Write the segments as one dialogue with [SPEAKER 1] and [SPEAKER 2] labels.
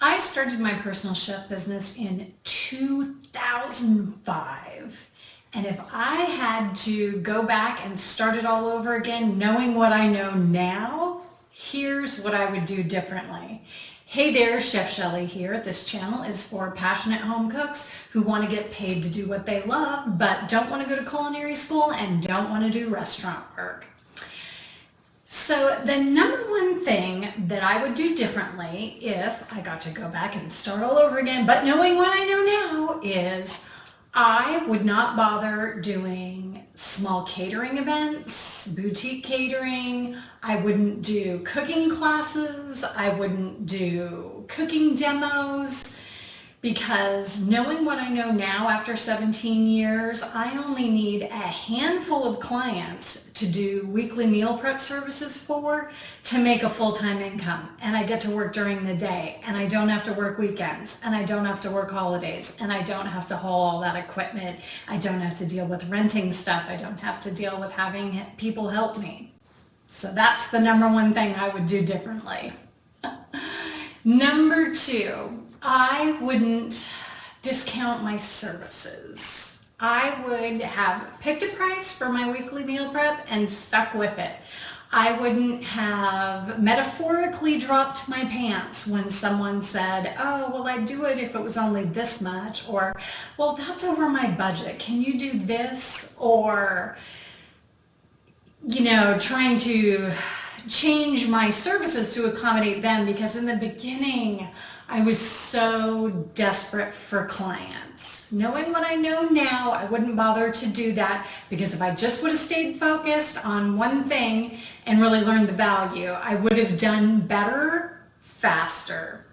[SPEAKER 1] I started my personal chef business in 2005. And if I had to go back and start it all over again, knowing what I know now, here's what I would do differently. Hey there, Chef Shelley here. This channel is for passionate home cooks who want to get paid to do what they love, but don't want to go to culinary school and don't want to do restaurant work. So the number one thing that I would do differently if I got to go back and start all over again, but knowing what I know now, is I would not bother doing small catering events, boutique catering. I wouldn't do cooking classes. I wouldn't do cooking demos. Because knowing what I know now after 17 years, I only need a handful of clients to do weekly meal prep services for to make a full-time income. And I get to work during the day, and I don't have to work weekends, and I don't have to work holidays, and I don't have to haul all that equipment. I don't have to deal with renting stuff. I don't have to deal with having people help me. So that's the number one thing I would do differently. Number two, I wouldn't discount my services. I would have picked a price for my weekly meal prep and stuck with it. I wouldn't have metaphorically dropped my pants when someone said, oh, well, I'd do it if it was only this much, or, well, that's over my budget. Can you do this? Or, trying to change my services to accommodate them, because in the beginning I was so desperate for clients. Knowing what I know now, I wouldn't bother to do that, because if I just would have stayed focused on one thing and really learned the value, I would have done better faster.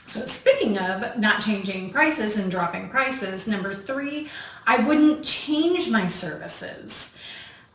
[SPEAKER 1] So speaking of not changing prices and dropping prices, number three, I wouldn't change my services.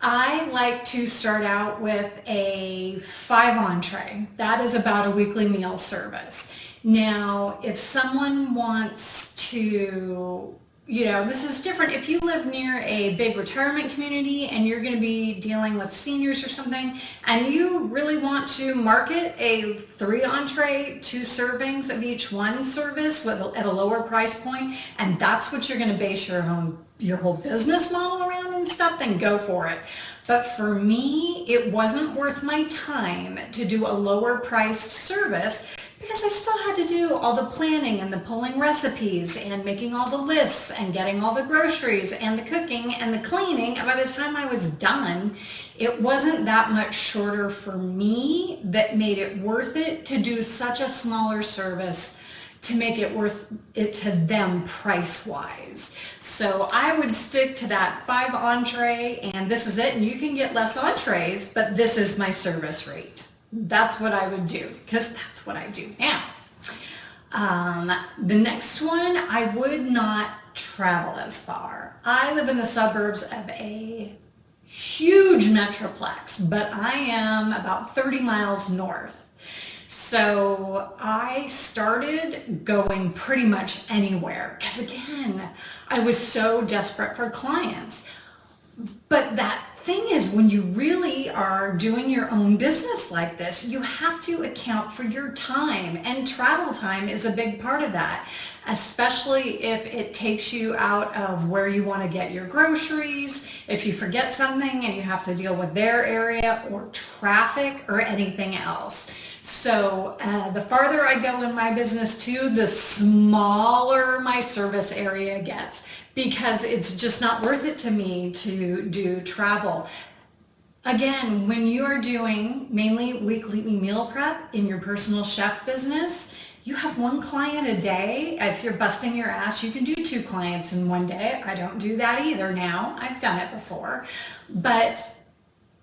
[SPEAKER 1] I like to start out with a 5 entree. That is about a weekly meal service. Now, if someone wants to, this is different. If you live near a big retirement community and you're going to be dealing with seniors or something, and you really want to market a 3 entree, 2 servings of each one service at a lower price point, and that's what you're going to base your whole business model around and stuff, then go for it. But for me, it wasn't worth my time to do a lower priced service, because I still had to do all the planning and the pulling recipes and making all the lists and getting all the groceries and the cooking and the cleaning. And by the time I was done, it wasn't that much shorter for me that made it worth it to do such a smaller service to make it worth it to them price-wise. So I would stick to that 5 entree, and this is it. And you can get less entrees, but this is my service rate. That's what I would do, because that's what I do now. The next one, I would not travel as far. I live in the suburbs of a huge metroplex, but I am about 30 miles north. So I started going pretty much anywhere, because again, I was so desperate for clients. But that thing is, when you really are doing your own business like this, you have to account for your time, and travel time is a big part of that, especially if it takes you out of where you want to get your groceries, if you forget something and you have to deal with their area or traffic or anything else. So the farther I go in my business too, the smaller my service area gets, because it's just not worth it to me to do travel. Again, when you are doing mainly weekly meal prep in your personal chef business, you have 1 client a day. If you're busting your ass, you can do 2 clients in one day. I don't do that either now. I've done it before. But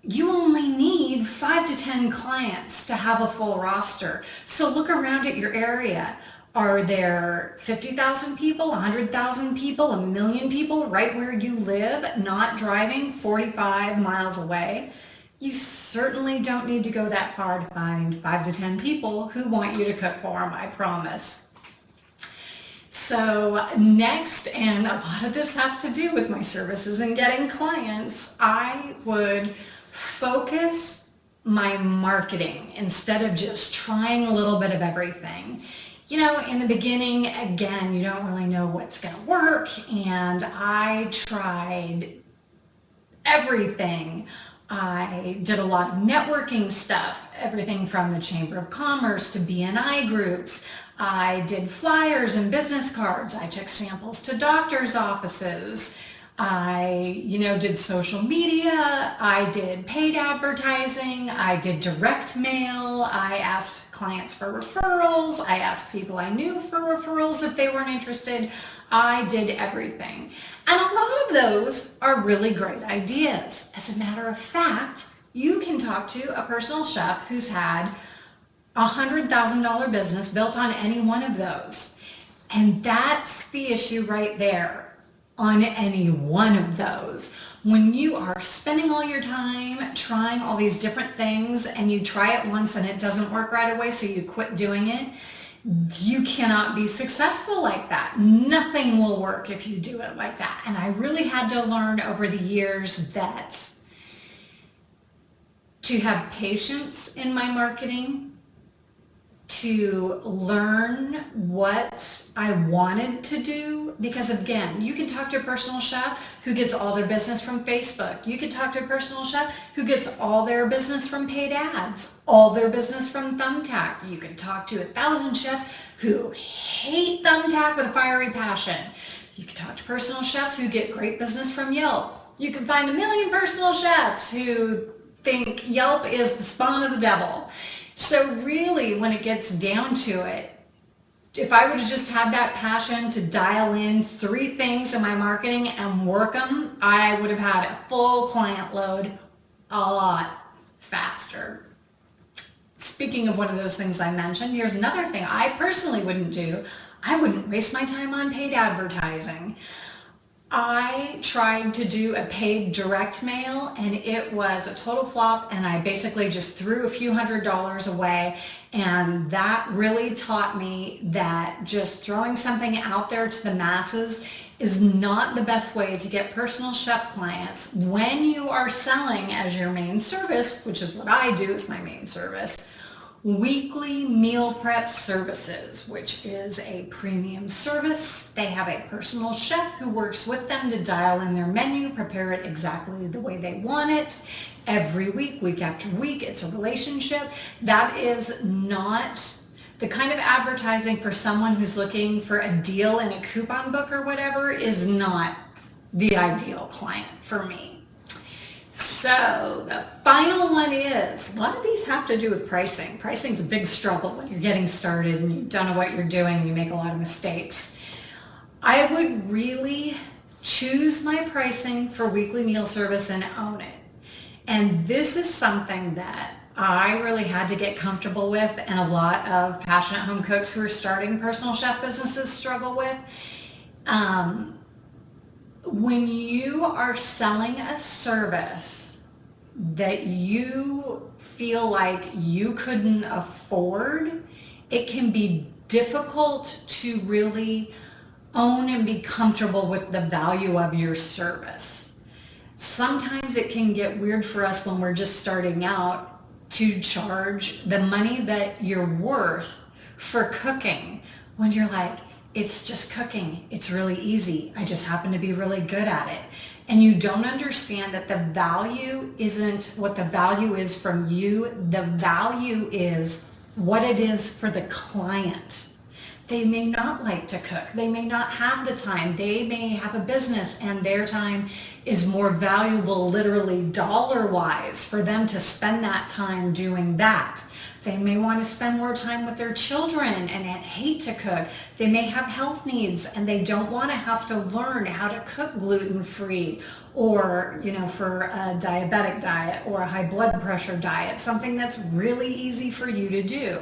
[SPEAKER 1] you only need 5 to 10 clients to have a full roster. So look around at your area. Are there 50,000 people, 100,000 people, 1 million people right where you live, not driving 45 miles away? You certainly don't need to go that far to find 5 to 10 people who want you to cook for them, I promise. So next, and a lot of this has to do with my services and getting clients, I would focus my marketing instead of just trying a little bit of everything. You know, in the beginning, again, you don't really know what's going to work, and I tried everything. I did a lot of networking stuff, everything from the Chamber of Commerce to BNI groups. I did flyers and business cards. I took samples to doctors' offices. I, did social media. I did paid advertising. I did direct mail. I asked clients for referrals. I asked people I knew for referrals if they weren't interested. I did everything. And a lot of those are really great ideas. As a matter of fact, you can talk to a personal chef who's had a $100,000 business built on any one of those. And that's the issue right there. On any one of those. When you are spending all your time trying all these different things and you try it once and it doesn't work right away, so you quit doing it, you cannot be successful like that. Nothing will work if you do it like that. And I really had to learn over the years that to have patience in my marketing, to learn what I wanted to do, because again, you can talk to a personal chef who gets all their business from Facebook. You can talk to a personal chef who gets all their business from paid ads, all their business from Thumbtack. You can talk to 1,000 chefs who hate Thumbtack with a fiery passion. You can talk to personal chefs who get great business from Yelp. You can find 1 million personal chefs who think Yelp is the spawn of the devil. So really, when it gets down to it, if I would have just had that passion to dial in 3 things in my marketing and work them, I would have had a full client load a lot faster. Speaking of one of those things I mentioned, here's another thing I personally wouldn't do. I wouldn't waste my time on paid advertising. I tried to do a paid direct mail and it was a total flop, and I basically just threw a few $100s away, and that really taught me that just throwing something out there to the masses is not the best way to get personal chef clients when you are selling as your main service, which is what I do as my main service, weekly meal prep services, which is a premium service. They have a personal chef who works with them to dial in their menu, prepare it exactly the way they want it. Every week after week, it's a relationship. That is not the kind of advertising for someone who's looking for a deal in a coupon book or whatever, is not the ideal client for me. So the final one is, a lot of these have to do with pricing. Pricing's a big struggle when you're getting started and you don't know what you're doing and you make a lot of mistakes. I would really choose my pricing for weekly meal service and own it. And this is something that I really had to get comfortable with, and a lot of passionate home cooks who are starting personal chef businesses struggle with. When you are selling a service that you feel like you couldn't afford, it can be difficult to really own and be comfortable with the value of your service. Sometimes it can get weird for us when we're just starting out to charge the money that you're worth for cooking, when you're like, it's just cooking. It's really easy. I just happen to be really good at it. And you don't understand that the value isn't what the value is from you. The value is what it is for the client. They may not like to cook. They may not have the time. They may have a business and their time is more valuable, literally dollar-wise, for them to spend that time doing that. They may want to spend more time with their children and hate to cook. They may have health needs and they don't want to have to learn how to cook gluten-free, or, for a diabetic diet or a high blood pressure diet, something that's really easy for you to do.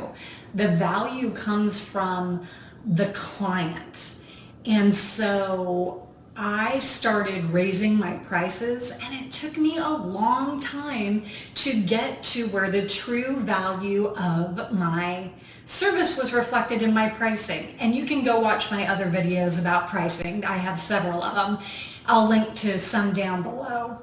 [SPEAKER 1] The value comes from the client. And so I started raising my prices, and it took me a long time to get to where the true value of my service was reflected in my pricing. And you can go watch my other videos about pricing. I have several of them. I'll link to some down below.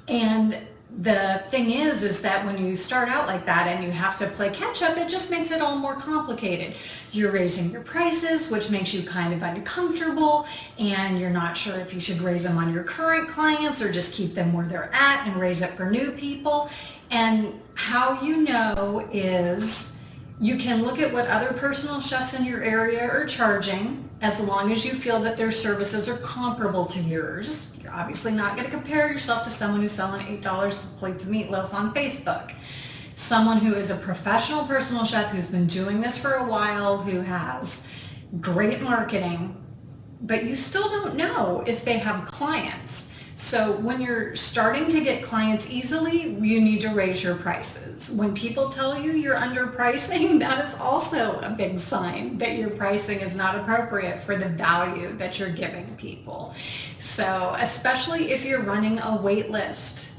[SPEAKER 1] And the thing is that when you start out like that and you have to play catch up, it just makes it all more complicated. You're raising your prices, which makes you kind of uncomfortable, and you're not sure if you should raise them on your current clients or just keep them where they're at and raise it for new people. And how you know is you can look at what other personal chefs in your area are charging, as long as you feel that their services are comparable to yours. You're obviously not going to compare yourself to someone who's selling $8 plates of meatloaf on Facebook. Someone who is a professional personal chef who's been doing this for a while, who has great marketing, but you still don't know if they have clients. So when you're starting to get clients easily, you need to raise your prices. When people tell you you're underpricing, that is also a big sign that your pricing is not appropriate for the value that you're giving people. So especially if you're running a wait list,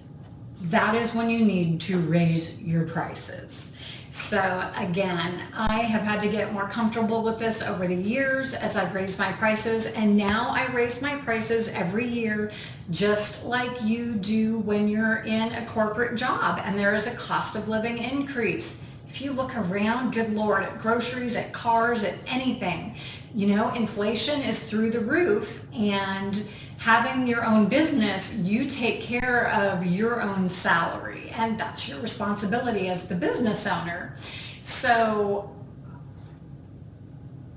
[SPEAKER 1] that is when you need to raise your prices. So again, I have had to get more comfortable with this over the years as I've raised my prices, and now I raise my prices every year, just like you do when you're in a corporate job and there is a cost of living increase. If you look around, good Lord, at groceries, at cars, at anything, inflation is through the roof, and having your own business, you take care of your own salary, and that's your responsibility as the business owner. So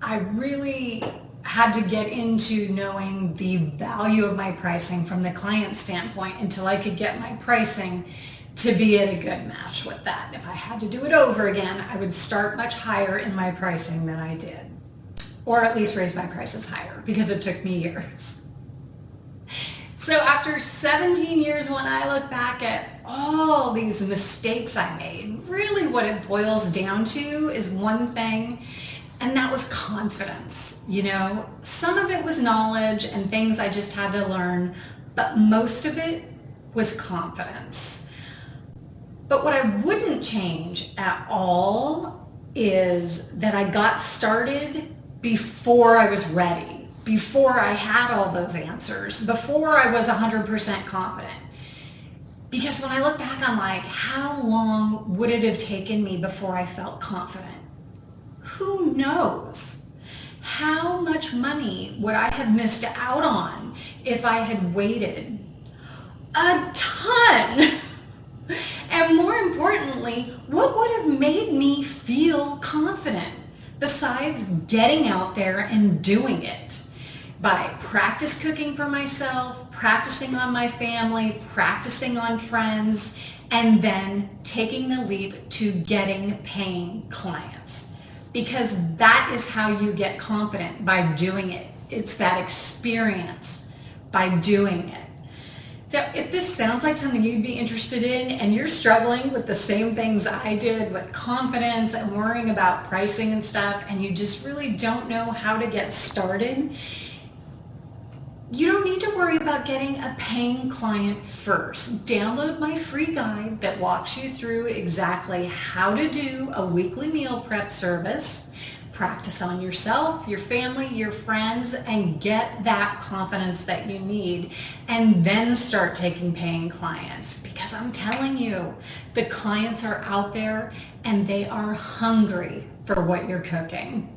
[SPEAKER 1] I really had to get into knowing the value of my pricing from the client standpoint until I could get my pricing to be at a good match with that. If I had to do it over again, I would start much higher in my pricing than I did, or at least raise my prices higher, because it took me years. So after 17 years, when I look back at all these mistakes I made, really what it boils down to is one thing, and that was confidence. Some of it was knowledge and things I just had to learn, but most of it was confidence. But what I wouldn't change at all is that I got started before I was ready. Before I had all those answers, before I was 100% confident. Because when I look back, I'm like, how long would it have taken me before I felt confident? Who knows? How much money would I have missed out on if I had waited? A ton! And more importantly, what would have made me feel confident besides getting out there and doing it? By practice cooking for myself, practicing on my family, practicing on friends, and then taking the leap to getting paying clients. Because that is how you get confident, by doing it. It's that experience by doing it. So if this sounds like something you'd be interested in, and you're struggling with the same things I did with confidence and worrying about pricing and stuff, and you just really don't know how to get started, you don't need to worry about getting a paying client first. Download my free guide that walks you through exactly how to do a weekly meal prep service, practice on yourself, your family, your friends, and get that confidence that you need, and then start taking paying clients. Because I'm telling you, the clients are out there and they are hungry for what you're cooking.